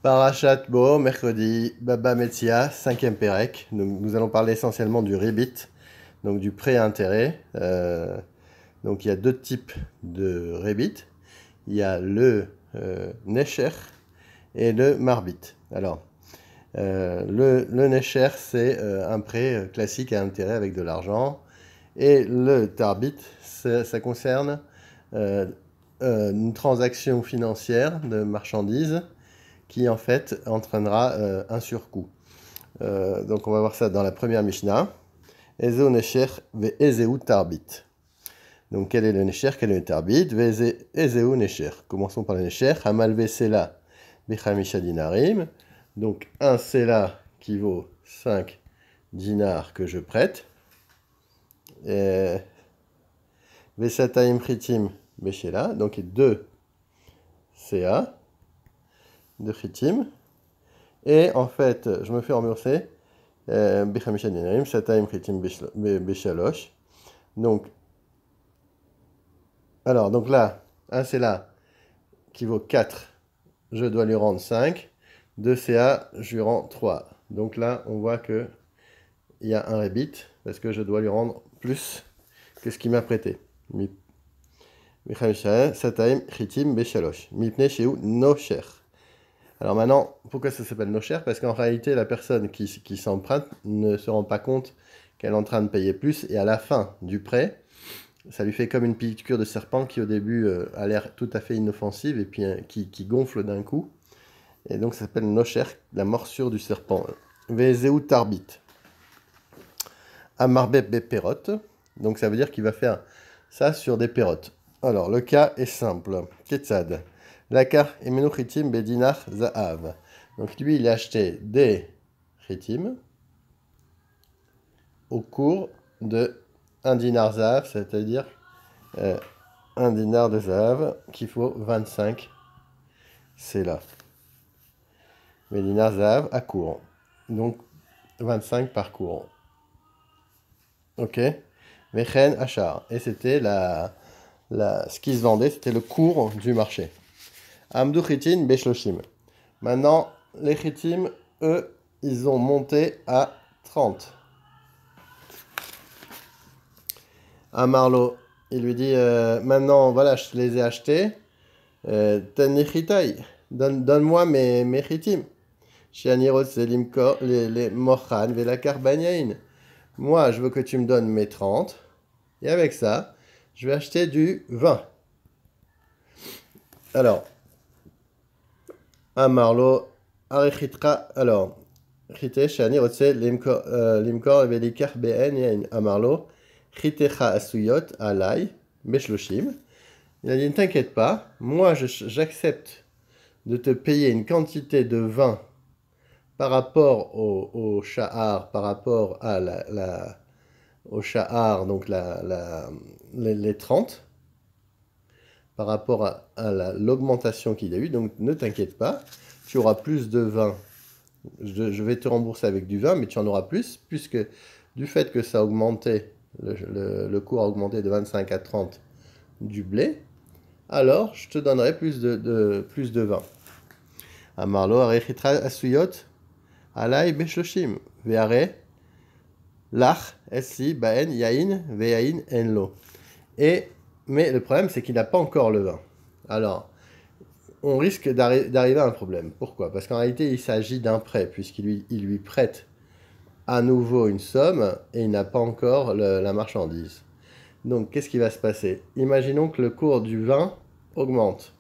Parashat Bo, mercredi, Baba Metzia, cinquième Pérec. Nous allons parler essentiellement du rébit, donc du prêt à intérêt. Donc il y a deux types de rébit. Il y a le Necher et le Marbit. Alors, le Necher, c'est un prêt classique à intérêt avec de l'argent. Et le Tarbit, ça concerne une transaction financière de marchandises qui en fait entraînera un surcoût. Donc on va voir ça dans la première Mishnah. Ezeu Necher ve Ezeu Tarbit. Donc quel est le Necher, quel est le Tarbit? Ve Ezeu Necher. Commençons par le Necher. Hamal ve Sela bechamisha dinarim. Donc un Sela qui vaut 5 dinars que je prête. Vesataim chitim bechela. Donc 2 CA de chitim. Et en fait, je me fais rembourser Bechamisha dinarim, Sataim Chitim Beshalosh. Donc là, un CA qui vaut 4, je dois lui rendre 5. 2 CA, je lui rends 3. Donc là, on voit qu'il y a un rébit, parce que je dois lui rendre plus que ce qu'il m'a prêté. Bechamisha Sataim Chitim Beshalosh. Mipne Sheu Nocher. Alors maintenant, pourquoi ça s'appelle nocher? Parce qu'en réalité, la personne qui s'emprunte ne se rend pas compte qu'elle est en train de payer plus. Et à la fin du prêt, ça lui fait comme une piqûre de serpent qui au début a l'air tout à fait inoffensive et puis qui gonfle d'un coup. Et donc ça s'appelle nocher, la morsure du serpent. Vezeu tarbit. Amarbe beperot. Donc ça veut dire qu'il va faire ça sur des pérotes. Alors le cas est simple. Ketzad. Lakar emenu chitim bedinar za'av. Donc lui, il a acheté des chitim au cours de 1 dinar za'av, c'est-à-dire 1 dinar de za'av qui vaut 25. C'est là. Mais dinar za'av à courant. Donc 25 par courant. Ok. Mechen achar. Et c'était ce qui se vendait, c'était le cours du marché. Amdou chitim beshloshim. Maintenant, les chitim, eux, ils ont monté à 30. Amarlo, il lui dit, maintenant, voilà, je les ai achetés. Donne-moi mes chitim. Shianirot selimko, les mochan, velakar banyain. Moi, je veux que tu me donnes mes 30. Et avec ça, je vais acheter du vin. Alors, Amarlo, Arechitra, alors, Chite, Shani, Rotse, Limkor, Velikar, Ben, Yain, Amarlo, Chitecha, Asuyot, Alay, Beshloshim. Il a dit, ne t'inquiète pas, moi j'accepte de te payer une quantité de vin par rapport au sha'ar, par rapport à au sha'ar, donc les 30, par rapport à l'augmentation qu'il y a eu. Donc ne t'inquiète pas, tu auras plus de vin. Je vais te rembourser avec du vin, mais tu en auras plus, puisque du fait que ça a augmenté, le cours a augmenté de 25 à 30 du blé, alors je te donnerai plus de vin. Amarlo arechitra asuyot alay beshloshim veare lach essi baen yain veyain enlo. Mais le problème, c'est qu'il n'a pas encore le vin. Alors, on risque d'arriver à un problème. Pourquoi? Parce qu'en réalité, il s'agit d'un prêt, puisqu'il lui prête à nouveau une somme et il n'a pas encore la marchandise. Donc, qu'est-ce qui va se passer? Imaginons que le cours du vin augmente.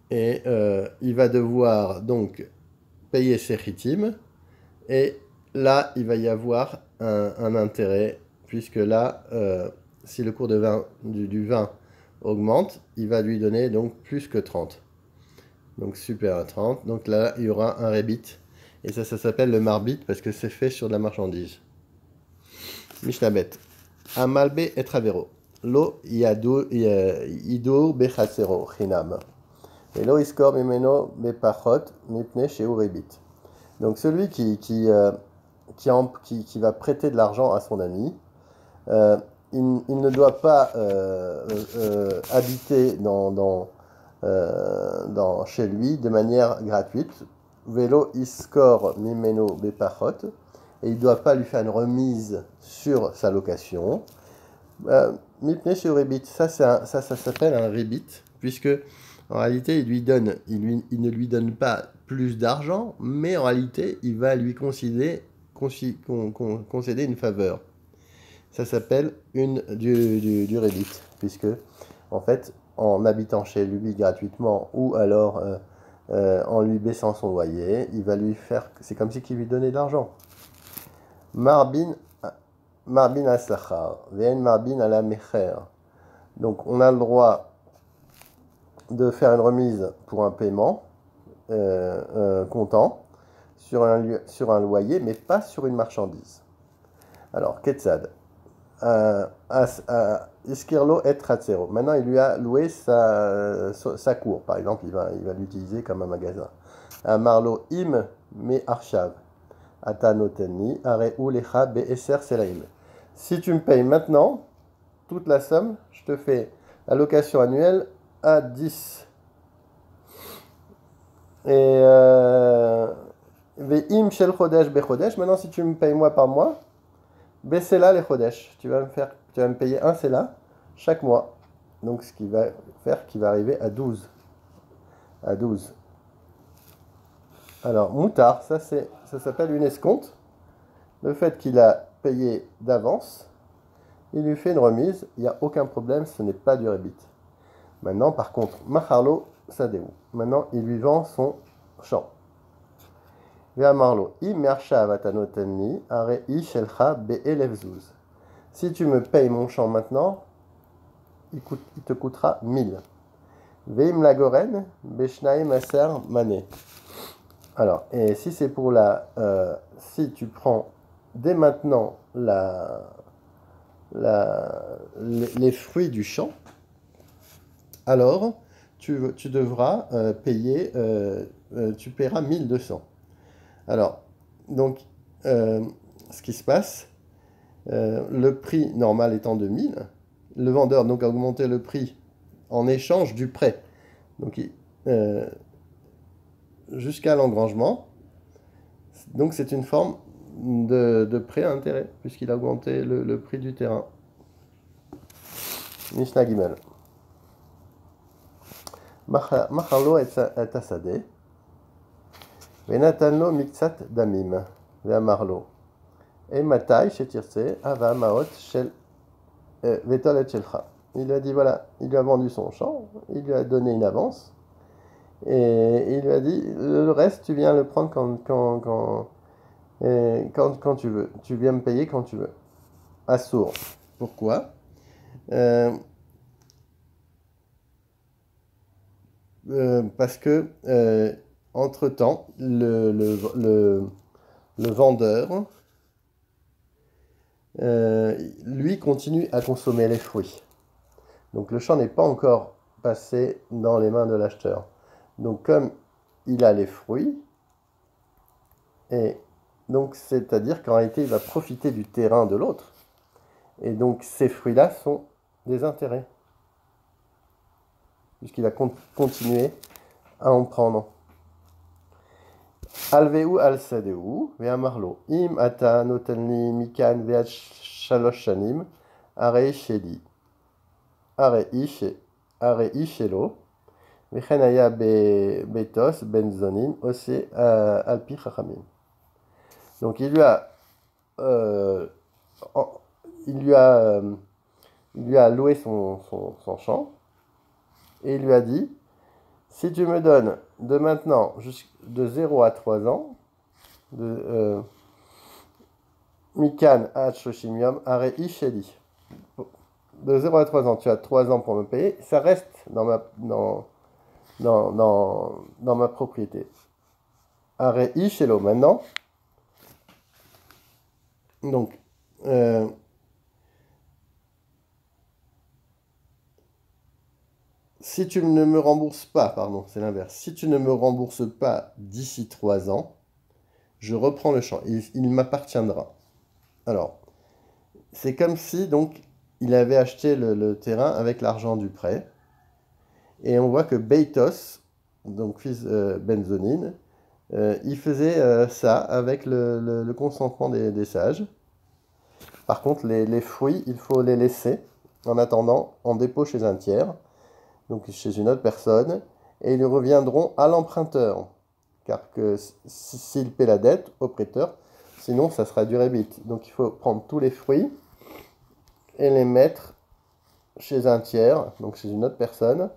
Et il va devoir donc payer ses chitim. Et là, il va y avoir un intérêt, puisque là, si le cours du vin augmente, il va lui donner donc plus que 30. Donc super à 30. Donc là, il y aura un rébit. Et ça s'appelle le marbit parce que c'est fait sur de la marchandise. Mishnabet. Amalbe et travero. Lo idur bechasero chinam. Et lo iskor mimeno bepachot mipne sheu rébit. Donc celui qui va prêter de l'argent à son ami, il ne doit pas habiter dans chez lui de manière gratuite. Velo iskor mimeno bepachot. Et il ne doit pas lui faire une remise sur sa location. Mipne sur rebit, ça s'appelle un rebit, puisque en réalité il ne lui donne pas plus d'argent, mais en réalité il va lui concéder une faveur. Ça s'appelle du rebit, puisque en fait en habitant chez lui gratuitement ou alors en lui baissant son loyer, il va lui faire, c'est comme si il lui donnait de l'argent. Marbin Asachar, Vn Marbin à la Mecher. Donc on a le droit de faire une remise pour un paiement comptant sur un loyer, mais pas sur une marchandise. Alors, Ketzad, Iskirlo et Tratzero. Maintenant, il lui a loué sa cour, par exemple, il va l'utiliser comme un magasin. Marlo im me arshav. Atanoteni, areu lecha be'eser selaim. Si tu me payes maintenant toute la somme, je te fais la location annuelle à 10. Et ve'im shel chodesh bechodesh. Maintenant, si tu me payes mois par mois, be'sela le chodesh. Tu vas me payer un sela chaque mois. Donc, ce qui va faire qu'il va arriver à 12. À 12. Alors, moutar, ça s'appelle une escompte. Le fait qu'il a payé d'avance, il lui fait une remise, il n'y a aucun problème, ce n'est pas du rebit. Maintenant, par contre, macharlo sadeu. Maintenant, il lui vend son champ. Ve'amarlo, imersha avatanotenni, arei shelcha be'elevzuz. Si tu me payes mon champ maintenant, il te coûtera 1000. Ve'im lagoren, beshnaim aser mané. Alors, et si c'est pour si tu prends dès maintenant les fruits du champ, alors tu devras payer, tu paieras 1200. Alors, donc, ce qui se passe, le prix normal étant de 1000, le vendeur donc a augmenté le prix en échange du prêt. Donc, jusqu'à l'engrangement. Donc, c'est une forme de prêt à intérêt, puisqu'il a augmenté le prix du terrain. Mishnah Gimel. Macharlo et asade. Venatanlo miktsat damim. Veamarlo. Et matai shetirse ava maot shel vetol et shelcha. Il a dit voilà, il lui a vendu son champ, il lui a donné une avance, et il lui a dit le reste tu viens le prendre quand tu veux. Tu viens me payer quand tu veux. Assour. Pourquoi? Parce que entre-temps, le vendeur, lui, continue à consommer les fruits. Donc le champ n'est pas encore passé dans les mains de l'acheteur. Donc comme il a les fruits, et donc c'est-à-dire qu'en réalité, il va profiter du terrain de l'autre. Et donc ces fruits-là sont des intérêts, puisqu'il va continuer à en prendre. Alveu al sadeu, ve'amarlo, im ata notenli mikan ve'at shalosh shanim, arei sheli, arei shelo, ve'chen haya betos benzonin, ose alpi chachamim. Donc il lui a loué son champ, et il lui a dit, si tu me donnes de maintenant de 0 à 3 ans, Mikan at Shoshimium Are Isheli. De 0 à 3 ans, tu as 3 ans pour me payer, ça reste dans ma propriété. Are Ishelo maintenant. Donc, si tu ne me rembourses pas, pardon, c'est l'inverse, si tu ne me rembourses pas d'ici 3 ans, je reprends le champ, il m'appartiendra. Alors, c'est comme si, donc, il avait acheté le terrain avec l'argent du prêt, Et on voit que Beitos, donc fils Benzonin, il faisait ça avec le consentement des sages. Par contre, les fruits, il faut les laisser en attendant en dépôt chez un tiers, donc chez une autre personne, et ils reviendront à l'emprunteur, car que s'il paie la dette au prêteur, sinon ça sera du rébit. Donc il faut prendre tous les fruits et les mettre chez un tiers, donc chez une autre personne,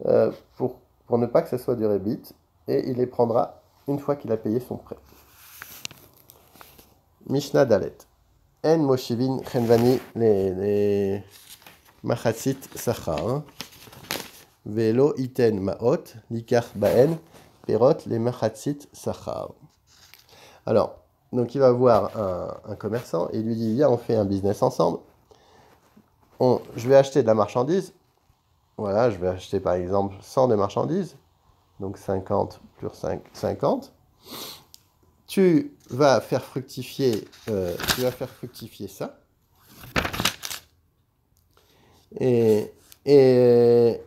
euh, pour, pour ne pas que ce soit du rébit, et il les prendra une fois qu'il a payé son prêt. Mishnah Dalet. En moshivin chenvani les machatsit sachar. Velo iten maot likach baen perot les machatsit sachar. Alors, donc il va voir un commerçant et il lui dit, viens, on fait un business ensemble. Je vais acheter de la marchandise. Voilà, je vais acheter par exemple 100 de marchandises. Donc 50 plus 5, 50. Tu vas faire fructifier ça. Et il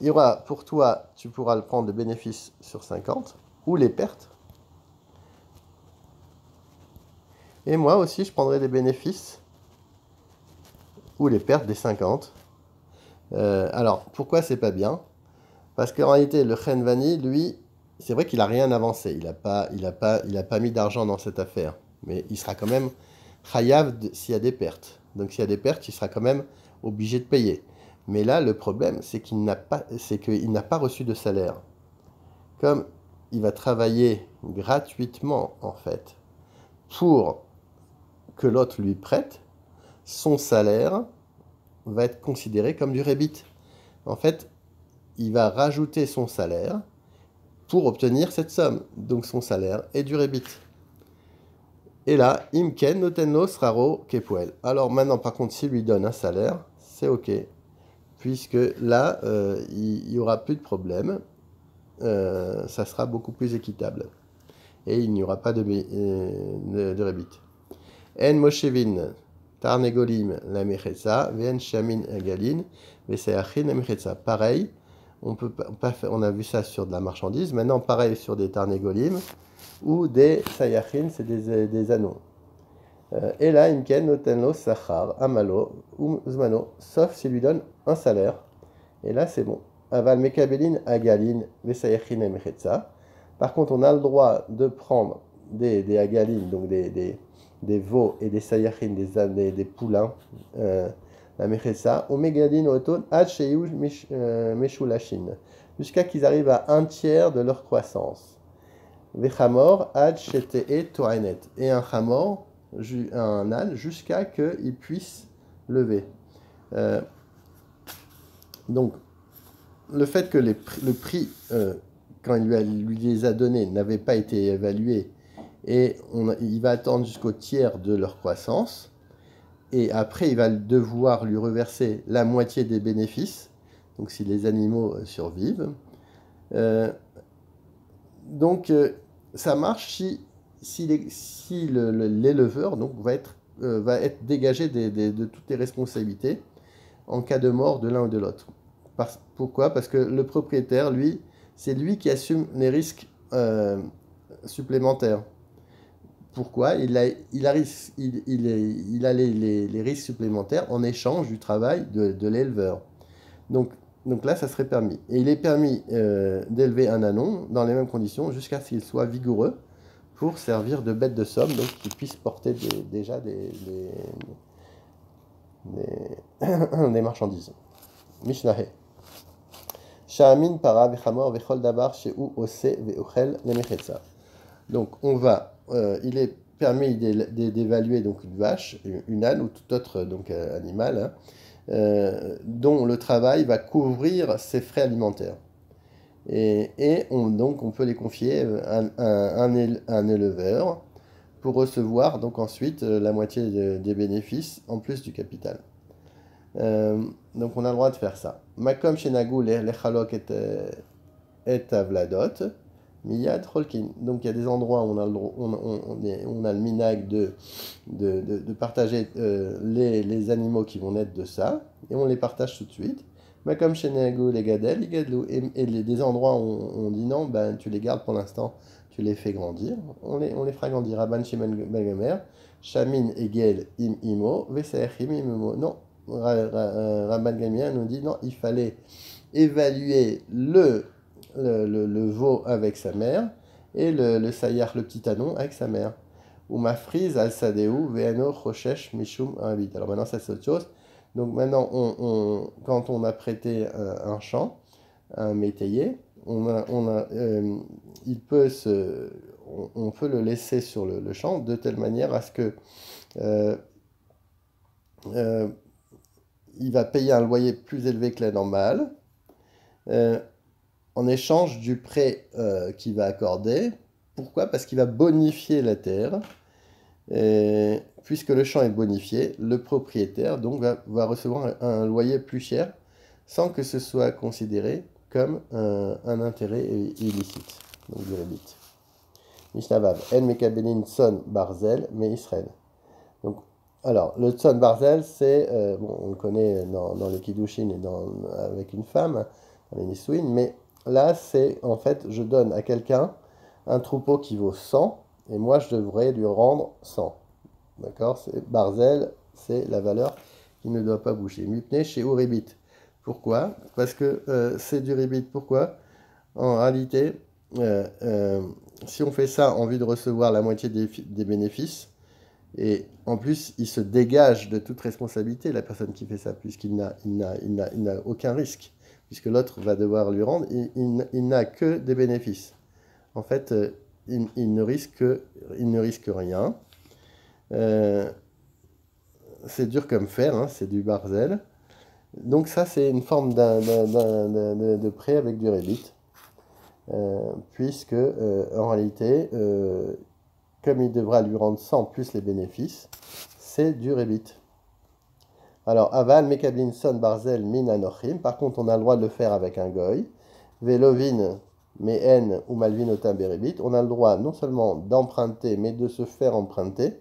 y aura pour toi, tu pourras le prendre de bénéfice sur 50 ou les pertes. Et moi aussi, je prendrai des bénéfices ou les pertes des 50. Alors, pourquoi c'est pas bien? Parce qu'en réalité, le Khenvani, lui, c'est vrai qu'il n'a rien avancé. Il a pas mis d'argent dans cette affaire. Mais il sera quand même chayav s'il y a des pertes. Donc s'il y a des pertes, il sera quand même obligé de payer. Mais là, le problème, c'est qu'il n'a pas reçu de salaire. Comme il va travailler gratuitement, en fait, pour que l'autre lui prête, son salaire va être considéré comme du rébit. En fait, il va rajouter son salaire pour obtenir cette somme. Donc son salaire est du rébit. Et là, imken notenlos raro kepoel. Alors maintenant, par contre, s'il lui donne un salaire, c'est ok. Puisque là, il n'y aura plus de problème. Ça sera beaucoup plus équitable. Et il n'y aura pas de rébit. En moshevin tarnegolim la mechetza, ven shamin galin, veseachin la mechetza. Pareil, on a vu ça sur de la marchandise. Maintenant, pareil sur des tarnegolim ou des sayachin, c'est des anneaux. Et là, imken notenlo sachar, amalo, zmano, sauf s'il lui donne un salaire. Et là, c'est bon. Aval mekabelin agalin, vesayachin et mechetza. Par contre, on a le droit de prendre des agalin, donc des veaux et des sayachin, des poulains, la mechetza, ou megalin oton, ad sheyuj meshulashin, jusqu'à qu'ils arrivent à un tiers de leur croissance. Vechamor, ad shete toanet. Et un chamor, un âne, jusqu'à qu'il puisse lever. Donc, le fait que le prix, quand il lui les a donnés, n'avait pas été évalué, et il va attendre jusqu'au tiers de leur croissance, et après il va devoir lui reverser la moitié des bénéfices, donc si les animaux survivent. Donc ça marche si l'éleveur donc, va être dégagé de toutes les responsabilités en cas de mort de l'un ou de l'autre. Pourquoi? Parce que le propriétaire, lui, c'est lui qui assume les risques supplémentaires. Pourquoi? Il a les risques supplémentaires en échange du travail de l'éleveur. Donc là, ça serait permis. Et il est permis d'élever un ânon dans les mêmes conditions jusqu'à ce qu'il soit vigoureux pour servir de bête de somme, donc qu'il puisse porter déjà des marchandises. Mishnah. Sha'amin para vechamor vechol davar she'u ose ve'ochel lemechetza. Donc il est permis d'évaluer donc une vache, une âne ou tout autre donc animal, dont le travail va couvrir ses frais alimentaires. Et on peut les confier à un éleveur pour recevoir donc ensuite la moitié des bénéfices en plus du capital. Donc on a le droit de faire ça. Makom shenagou lechalok et avladot miyad holkin. Donc il y a des endroits où on a le minag de partager les animaux qui vont naître de ça, et on les partage tout de suite. Mais comme chez Nagu, les gadel, les gadlou. Et des endroits où on dit non, ben tu les gardes pour l'instant, tu les fais grandir. On les fera grandir. Rabban Shimon ben Gomer, Shamin Egel im imo, Vesaechim im imo. Non, Rabban Gamliel nous dit non, il fallait évaluer le veau avec sa mère et le sayar, le petit anon, avec sa mère. Ou ma frise al sadeu, veano choshesh mishum habit. Alors maintenant, ça c'est autre chose. Donc maintenant, quand on a prêté un champ, un métayer, il peut on peut le laisser sur le champ de telle manière à ce que euh, euh, il va payer un loyer plus élevé que la normale euh, en échange du prêt qu'il va accorder. Pourquoi? Parce qu'il va bonifier la terre. Et puisque le champ est bonifié, le propriétaire donc va recevoir un loyer plus cher sans que ce soit considéré comme un intérêt illicite, donc du rébit. Mishnah Vav, En Mekabelin Tson Barzel, mais Israël. Donc, alors, le Tson Barzel, c'est, bon, on le connaît dans les Kiddushin et avec une femme, dans les Nisouin, mais là, c'est en fait, je donne à quelqu'un un troupeau qui vaut 100, et moi, je devrais lui rendre 100. D'accord? Barzel, c'est la valeur qui ne doit pas bouger. Mutne chez Uribit. Pourquoi? Parce que c'est du ribit. Pourquoi? En réalité, si on fait ça en vue de recevoir la moitié des bénéfices, et en plus, il se dégage de toute responsabilité, la personne qui fait ça, puisqu'il n'a aucun risque, puisque l'autre va devoir lui rendre, il n'a que des bénéfices. En fait, il ne risque rien. C'est dur comme fer, hein, c'est du barzel. Donc ça, c'est une forme de prêt avec du rébit, puisque en réalité, comme il devra lui rendre 100 plus les bénéfices, c'est du rébit. Alors, aval, mekablin, son, barzel, min, anochim. Par contre, on a le droit de le faire avec un goy. Velovin, mehen ou malvin, otam, berébit. On a le droit non seulement d'emprunter, mais de se faire emprunter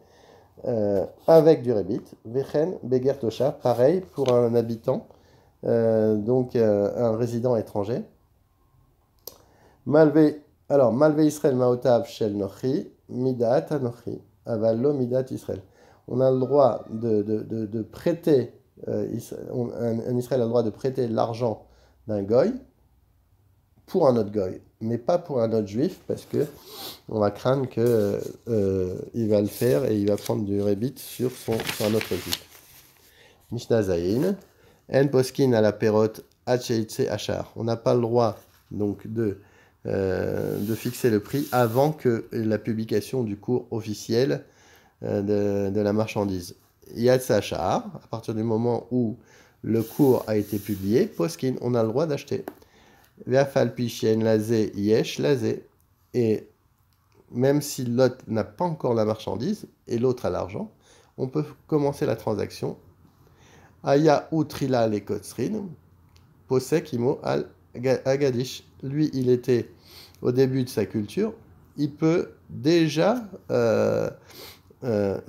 avec du rébit. Vechen, beger, tosha. Pareil pour un habitant, donc un résident étranger. Malvé, alors, malvé Israël maotav shel nochi, midat anochi, avallo midat Israël. On a le droit de prêter, un Israël a le droit de prêter l'argent d'un goy pour un autre goy, mais pas pour un autre juif, parce que on va craindre que il va le faire et il va prendre du rébit sur un autre juif. Mishnah Zayin, en poskin à la perote hacheitse achar. On n'a pas le droit donc de fixer le prix avant que la publication du cours officiel de la marchandise. Yatsa Shahar, à partir du moment où le cours a été publié, poskin, on a le droit d'acheter. Veafal pichen lazé yesh lazé. Et même si l'autre n'a pas encore la marchandise et l'autre a l'argent, on peut commencer la transaction. Aya utrila le kotsrin, posek imo al agadish. Lui, il était au début de sa culture, il peut déjà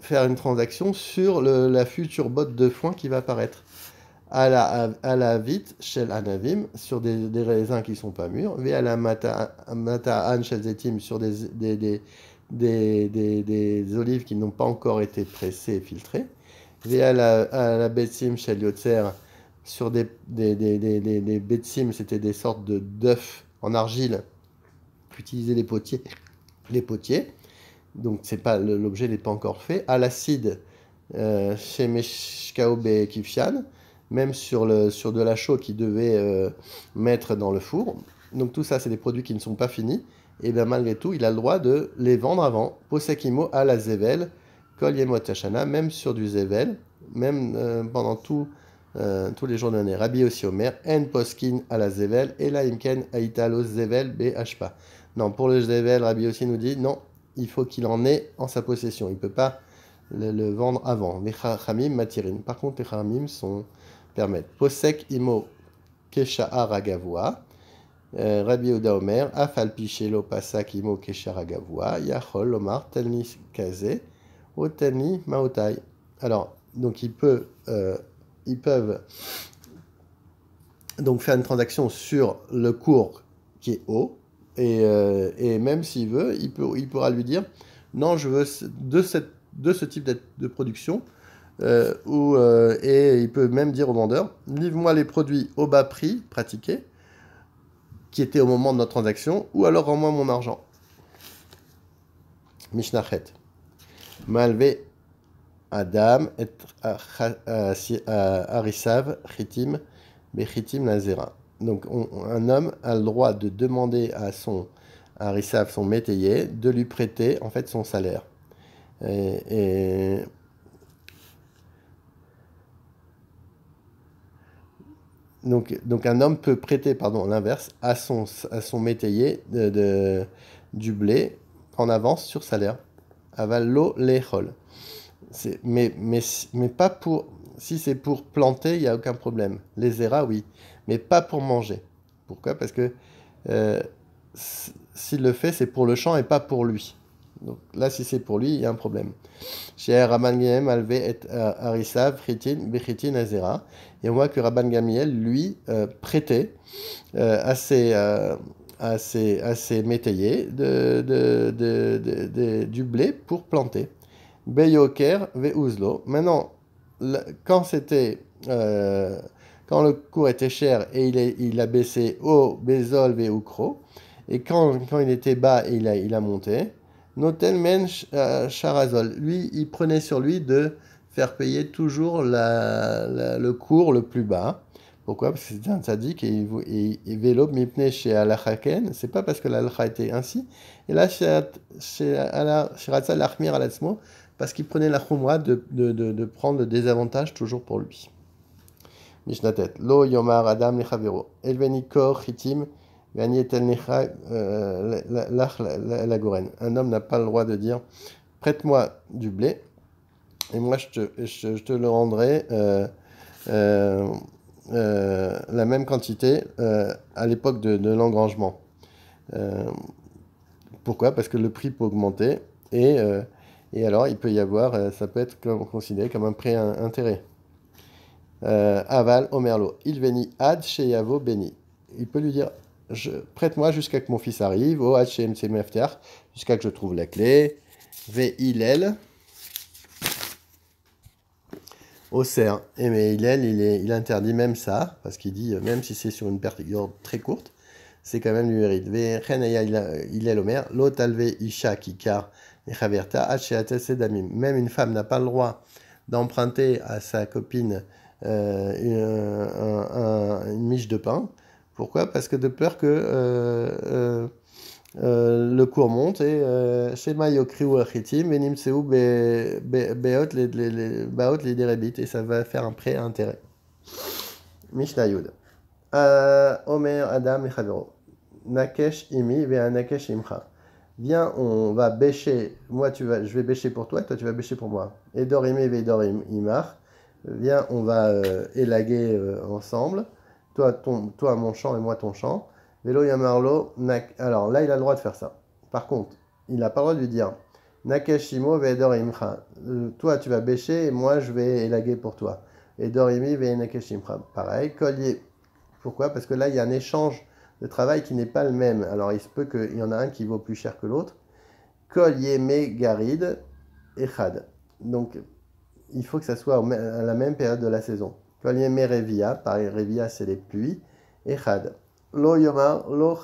faire une transaction sur la future botte de foin qui va apparaître. À la vite, chez l'anavim, sur des raisins qui ne sont pas mûrs, et à la mata'an chez zetim, sur des olives qui n'ont pas encore été pressées et filtrées, et à la betsim chez l'yotzer, sur des betsim, c'était des sortes d'œufs en argile qu'utilisaient les potiers. Donc c'est pas l'objet n'est pas encore fait. À l'acide chez Meshkaobe Kifshan, même sur de la chaux qui devait mettre dans le four. Donc tout ça, c'est des produits qui ne sont pas finis. Et bien malgré tout, il a le droit de les vendre avant. Posekimo à la zevel, kol yemot hashana, même sur du zevel, même pendant tous les jours de l'année. Rabbi aussi Omer, en poskin à la zevel, et la imken aitalo zevel be hashpa. Non, pour le zevel, Rabbi aussi nous dit non, il faut qu'il en ait en sa possession. Il ne peut pas le vendre avant. Les chachamim matirin. Par contre, les chachamim permettent. Posek imo kesha'ar agavoa. Rabbi Yehuda Omer, afal pichelo pasak imo kesha'ar agavoa. Yachol omar telni kaze ou telni maotai. Alors, donc ils peuvent donc faire une transaction sur le cours qui est haut, et même s'il veut, il pourra lui dire, non, je veux de ce type de production, et il peut même dire au vendeur, livre-moi les produits au bas prix pratiqué, qui était au moment de notre transaction, ou alors rends-moi mon argent. Mishnachet. Malvé Adam et Arisav Chitim Bechitim Nazera. Donc un homme a le droit de demander à Arisav, son métayer, de lui prêter en fait son salaire. Et donc un homme peut prêter, pardon, l'inverse, à son métayer du blé en avance sur salaire. Avalo lechol. Mais pas pour. Si c'est pour planter, il n'y a aucun problème. Les eras, oui. Mais pas pour manger. Pourquoi? Parce que euh, s'il le fait, c'est pour le champ et pas pour lui. Donc là, si c'est pour lui, il y a un problème. Chez Rabban Gamliel, Alvé et Arisav, Chitin, Bechitin, Azera. Et on voit que Rabban Gamliel, lui, prêtait à ses métayers du blé pour planter. Beyoker ve Uzlo. Maintenant, quand c'était. Quand le cours était cher et il a baissé au Bezol ve Ukro, et quand il était bas, il a monté. Notel men Charazol. Lui, il prenait sur lui de faire payer toujours le cours le plus bas. Pourquoi? Parce que c'était un tzaddik et vélo mipne chez Alachaken. C'est pas parce que l'alcha était ainsi. Et là, chez Ratza l'achmir alatzmo, parce qu'il prenait la chumra de prendre le désavantage toujours pour lui. Mishnatet. Lo yomar adam lechavero. Elveni kor chitim. Un homme n'a pas le droit de dire prête-moi du blé et moi je te le rendrai la même quantité à l'époque de l'engrangement. Pourquoi? Parce que le prix peut augmenter et alors il peut y avoir, ça peut être considéré comme un prêt intérêt. Aval Omerlo, il veni ad sheyavo beni. Il peut lui dire prête-moi jusqu'à que mon fils arrive, au HMC jusqu'à que je trouve la clé. Ve Hillel, au cerf. Et mais Hillel, il interdit même ça, parce qu'il dit, même si c'est sur une période très courte, c'est quand même lui hérite. Ve Renaya Hillel Omer, l'otalve Isha Kikar, Echaverta, Sedamim. Même une femme n'a pas le droit d'emprunter à sa copine une miche de pain. Pourquoi? Parce que de peur que le cours monte et Shema Yokriu Achitim Venimseu Beot les Derebit et ça va faire un prêt à intérêt. Mishnah Yud. Omer Adam et Chavero. Nakesh Imi ve Nakesh Imcha. Viens, on va bêcher. Je vais bêcher pour toi, toi tu vas bêcher pour moi. Edor Imi ve Edor Imach. Viens, on va élaguer ensemble. Toi mon champ et moi ton champ. Vélo Yamarlo, alors là il a le droit de faire ça. Par contre, il n'a pas le droit de lui dire Nakeshimo ve'edor imcha. Toi tu vas bêcher et moi je vais élaguer pour toi. Edor imi ve'nakeshimcha. Pareil, collier. Pourquoi? Parce que là il y a un échange de travail qui n'est pas le même. Alors il se peut qu'il y en a un qui vaut plus cher que l'autre. Collier me garid echad. Donc il faut que ça soit à la même période de la saison. Collier me revia. Pareil, revia c'est les pluies. Echad. Lo yomar, lo.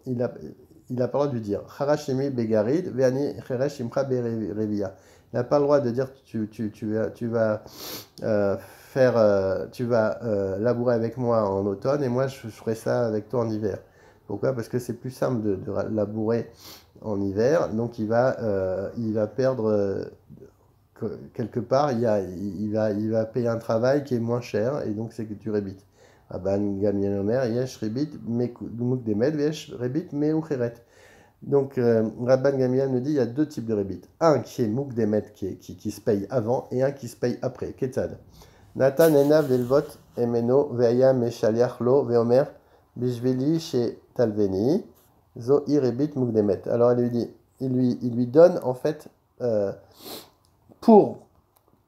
Il a pas le droit de lui dire. Harashimi begarid, veani cheresh imcha berevia. Il n'a pas le droit de dire tu vas labourer avec moi en automne et moi je ferai ça avec toi en hiver. Pourquoi? Parce que c'est plus simple de labourer en hiver, donc il va perdre quelque part, il va payer un travail qui est moins cher et donc c'est que tu rébites. Rabban Gamliel Omer, yesh ribit muk demed, yesh ribit meucheret. Donc Rabban Gamliel nous dit il y a deux types de ribit. Un qui est muk demed qui se paye avant et un qui se paye après. Ketzad. Natan ena velvot emeno veaya meshaliach lo veomer bishvili chez talveni zo iribit muk demed. Alors il lui donne en fait pour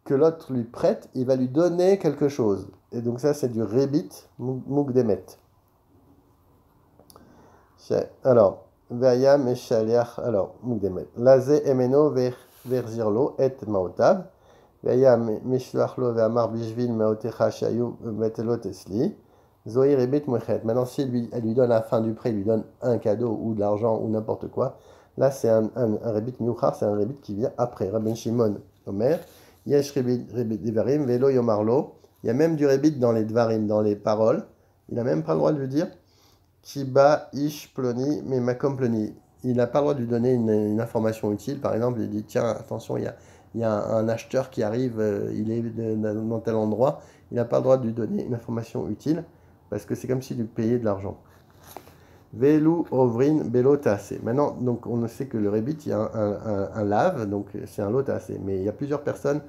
que l'autre lui prête, il va lui donner quelque chose. Et donc ça, c'est du rebit mukdemet. Alors, Vayam et Shaliach, alors, mukdemet. Laze emeno verzirlo et maotav. Vayam mishloachlo ve'amar bishvil maotecha shayu metelot esli. Zohi rebit mouchet. Maintenant, si elle lui donne à la fin du prêt, il lui donne un cadeau ou de l'argent ou n'importe quoi, là, c'est un rebit miuchar, c'est un rebit qui vient après. Rabben Shimon, Omer. Yesh rebit devarim, velo yomarlo. Il y a même du rebit dans les dvarim, dans les paroles. Il n'a même pas le droit de lui dire Kiba ish ploni, mais makom ploni. Il n'a pas le droit de lui donner une information utile. Par exemple, il dit tiens, attention, il y a un acheteur qui arrive, il est dans tel endroit. Il n'a pas le droit de lui donner une information utile parce que c'est comme s'il lui payait de l'argent. Velu ovrin belo tasse. Maintenant, donc on sait que le rebit, il y a un lave, donc c'est un lot tasse, mais il y a plusieurs personnes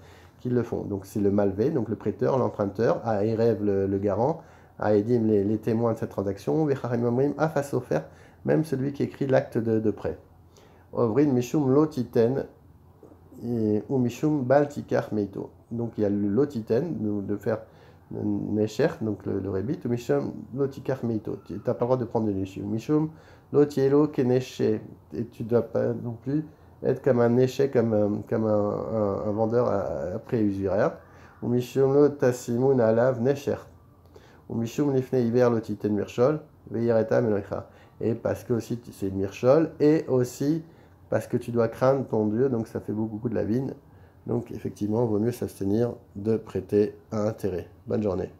qui le font. Donc c'est le malvé, donc le prêteur, l'emprunteur, à Erev le garant, à Edim les témoins de cette transaction, Vecharim Omrim, à face offert, même celui qui écrit l'acte de prêt. Ovrin mishum lotiten ou mishum bal tikar meito. Donc il y a le lotiten, de faire Nesher, donc le rebit, ou Mishum lotikar meito. Tu n'as pas le droit de prendre de Nesher. Mishum lotielo keneshe. Et tu ne dois pas non plus être comme un Nesher, comme un vendeur après usuraire. Ou Mishum lotasimun alav Nesher. Ou Mishum lifne hiver lotiten mirchol, veyareta melocha. Et parce que aussi c'est une mirchol, et aussi parce que tu dois craindre ton Dieu, donc ça fait beaucoup de la vigne. Donc effectivement, il vaut mieux s'abstenir de prêter à intérêt. Bonne journée.